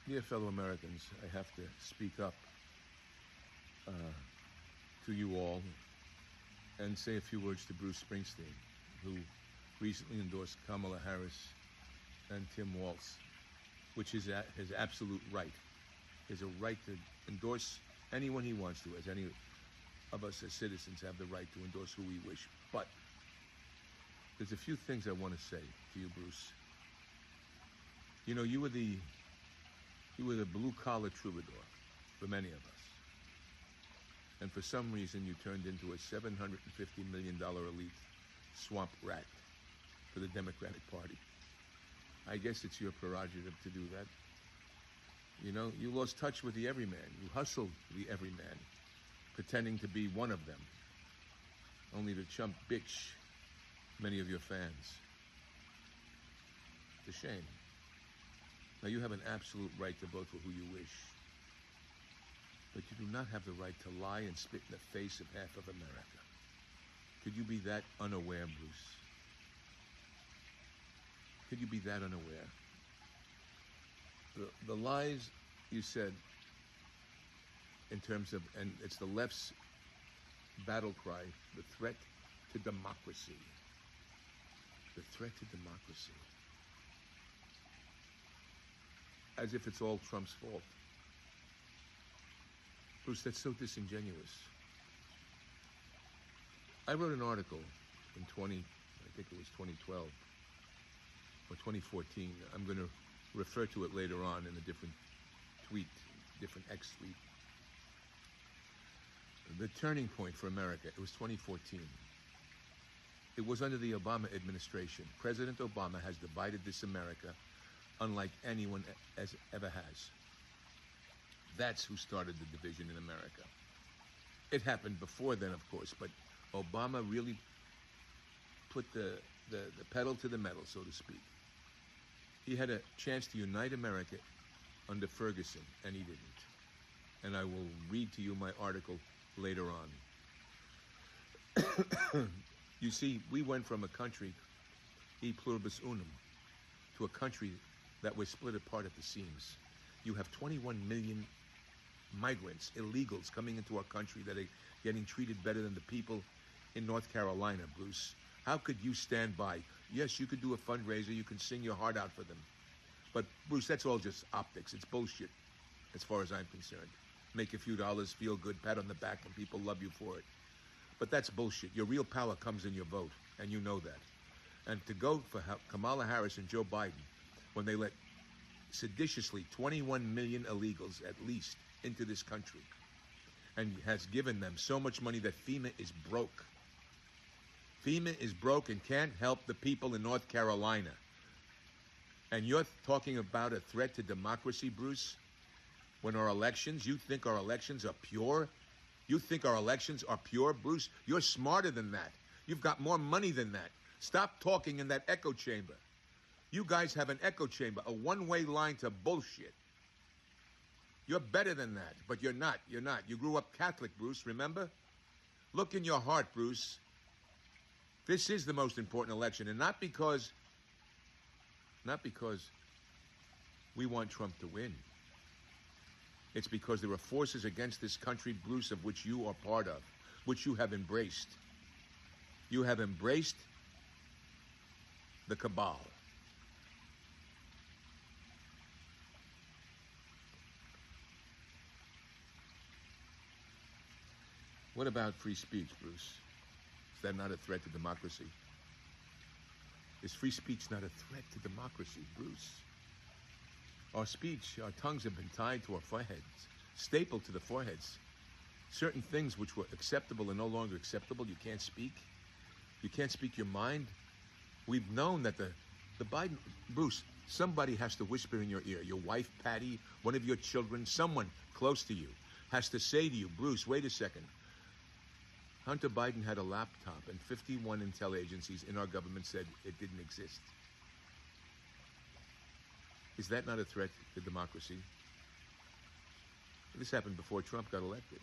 Dear fellow Americans, I have to speak up to you all and say a few words to Bruce Springsteen, who recently endorsed Kamala Harris and Tim Walz, which is his absolute right. He has a right to endorse anyone he wants to, as any of us as citizens have the right to endorse who we wish. But there's a few things I want to say to you, Bruce. You know, you were the blue-collar troubadour for many of us. And for some reason, you turned into a $750 million elite swamp rat for the Democratic Party. I guess it's your prerogative to do that. You know, you lost touch with the everyman. You hustled the everyman, pretending to be one of them, only to chump bitch many of your fans. It's a shame. Now, you have an absolute right to vote for who you wish, but you do not have the right to lie and spit in the face of half of America. Could you be that unaware, Bruce? Could you be that unaware? The lies you said in terms of, and it's the left's battle cry, the threat to democracy. The threat to democracy. As if it's all Trump's fault. Bruce, that's so disingenuous. I wrote an article in I think it was 2012 or 2014. I'm going to refer to it later on in a different tweet, different X tweet. The turning point for America, it was 2014. It was under the Obama administration. President Obama has divided this America unlike anyone ever has. That's who started the division in America. It happened before then, of course, but Obama really put the pedal to the metal, so to speak. He had a chance to unite America under Ferguson, and he didn't. And I will read to you my article later on. You see, we went from a country, e pluribus unum, to a country that was split apart at the seams. You have 21 million migrants, illegals, coming into our country that are getting treated better than the people in North Carolina, Bruce. How could you stand by? Yes, you could do a fundraiser, you can sing your heart out for them. But Bruce, that's all just optics. It's bullshit, as far as I'm concerned. Make a few dollars, feel good, pat on the back, and people love you for it. But that's bullshit. Your real power comes in your vote, and you know that. And to go for Kamala Harris and Joe Biden, when they let seditiously 21 million illegals at least into this country, and has given them so much money that FEMA is broke. FEMA is broke and can't help the people in North Carolina. And you're talking about a threat to democracy, Bruce? When our elections, you think our elections are pure? You think our elections are pure, Bruce? You're smarter than that. You've got more money than that. Stop talking in that echo chamber. You guys have an echo chamber, a one-way line to bullshit. You're better than that, but you're not. You're not. You grew up Catholic, Bruce, remember? Look in your heart, Bruce. This is the most important election, and not because we want Trump to win. It's because there are forces against this country, Bruce, of which you are part of, which you have embraced. You have embraced the cabal. What about free speech, Bruce? Is that not a threat to democracy? Is free speech not a threat to democracy, Bruce? Our speech, our tongues have been tied to our foreheads, stapled to the foreheads. Certain things which were acceptable are no longer acceptable. You can't speak. You can't speak your mind. We've known that the Biden, Bruce, somebody has to whisper in your ear. Your wife, Patty, one of your children, someone close to you has to say to you, Bruce, wait a second. Hunter Biden had a laptop, and 51 intel agencies in our government said it didn't exist. Is that not a threat to democracy? This happened before Trump got elected.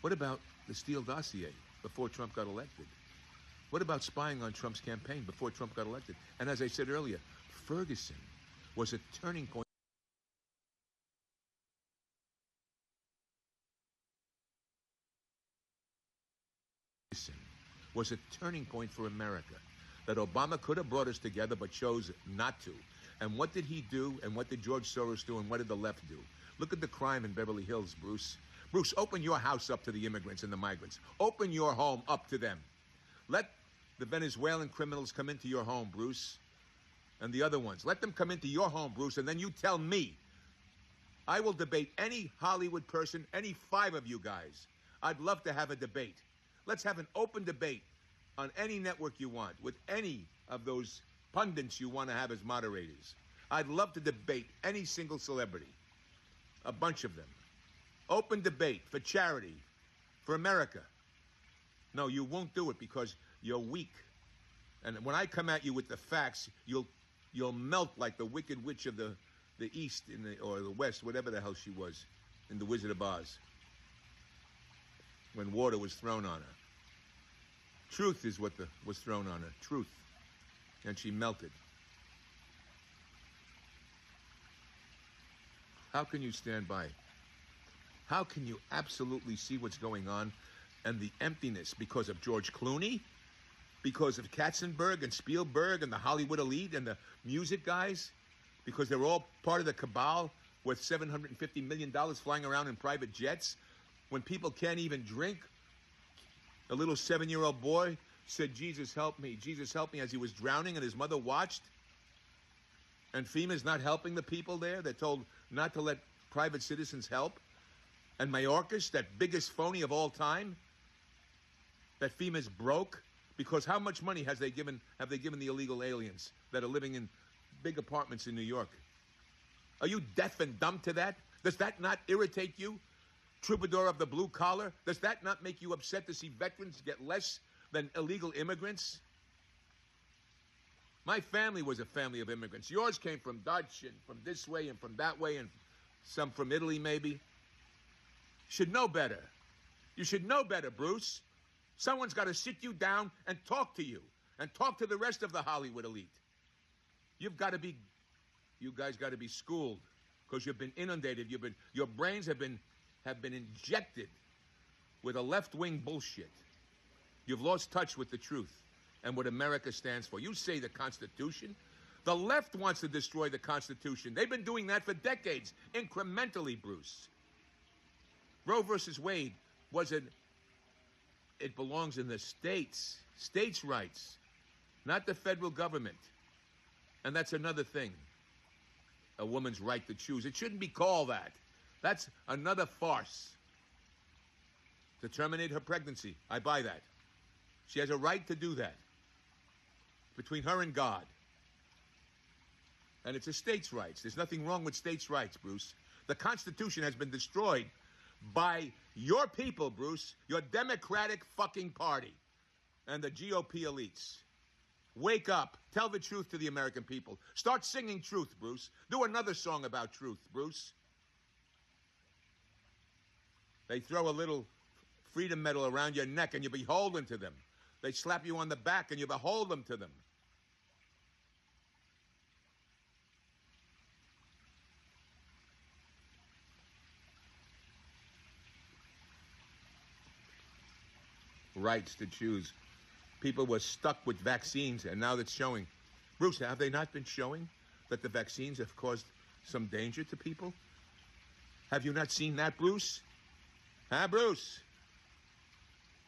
What about the Steele dossier before Trump got elected? What about spying on Trump's campaign before Trump got elected? And as I said earlier, Ferguson was a turning point. was a turning point for America. That Obama could have brought us together but chose not to. And what did he do? And what did George Soros do? And what did the left do? Look at the crime in Beverly Hills, Bruce. Bruce, open your house up to the immigrants and the migrants. Open your home up to them. Let the Venezuelan criminals come into your home, Bruce. And the other ones. Let them come into your home, Bruce, and then you tell me. I will debate any Hollywood person, any 5 of you guys. I'd love to have a debate. Let's have an open debate on any network you want, with any of those pundits you want to have as moderators. I'd love to debate any single celebrity. A bunch of them. Open debate for charity, for America. No, you won't do it because you're weak. And when I come at you with the facts, you'll melt like the Wicked Witch of the East or the West, whatever the hell she was, in The Wizard of Oz, when water was thrown on her. Truth is what was thrown on her. Truth. And she melted. How can you stand by? How can you absolutely see what's going on and the emptiness because of George Clooney, because of Katzenberg and Spielberg and the Hollywood elite and the music guys, because they're all part of the cabal worth $750 million flying around in private jets when people can't even drink? A little 7-year-old boy said, Jesus help me, as he was drowning, and his mother watched. And FEMA's not helping the people there. They're told not to let private citizens help. And Mayorkas, that biggest phony of all time, that FEMA's broke, because how much money have they given the illegal aliens that are living in big apartments in New York? Are you deaf and dumb to that? Does that not irritate you? Troubadour of the blue collar? Does that not make you upset to see veterans get less than illegal immigrants? My family was a family of immigrants. Yours came from Dutch and from this way and from that way and some from Italy maybe. You should know better. You should know better, Bruce. Someone's got to sit you down and talk to you and talk to the rest of the Hollywood elite. You guys got to be schooled because you've been inundated. Your brains have been injected with a left-wing bullshit. You've lost touch with the truth and what America stands for. You say the Constitution. The left wants to destroy the Constitution. They've been doing that for decades, incrementally, Bruce. Roe versus Wade it belongs in the states, states' rights, not the federal government. And that's another thing, a woman's right to choose. It shouldn't be called that. That's another farce. To terminate her pregnancy, I buy that. She has a right to do that. Between her and God. And it's a states' rights. There's nothing wrong with states' rights, Bruce. The Constitution has been destroyed by your people, Bruce, your Democratic fucking party and the GOP elites. Wake up. Tell the truth to the American people. Start singing truth, Bruce. Do another song about truth, Bruce. They throw a little freedom medal around your neck and you're beholden to them. They slap you on the back and you're beholden to them. Rights to choose. People were stuck with vaccines, and now it's showing. Bruce, have they not been showing that the vaccines have caused some danger to people? Have you not seen that, Bruce? Huh, Bruce?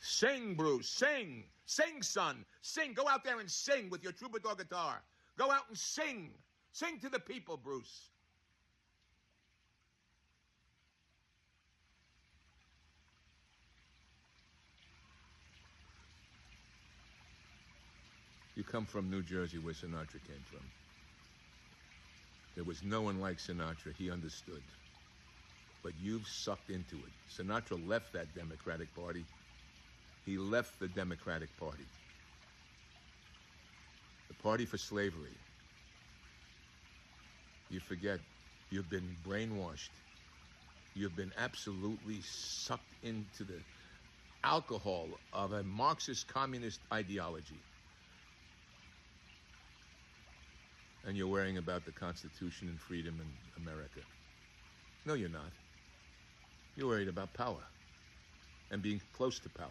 Sing, Bruce, sing. Sing, son. Sing. Go out there and sing with your troubadour guitar. Go out and sing. Sing to the people, Bruce. You come from New Jersey, where Sinatra came from. There was no one like Sinatra. He understood. But you've sucked into it. Sinatra left that Democratic Party. He left the Democratic Party. The party for slavery. You forget, you've been brainwashed. You've been absolutely sucked into the alcohol of a Marxist communist ideology. And you're worrying about the Constitution and freedom in America. No, you're not. You're worried about power and being close to power.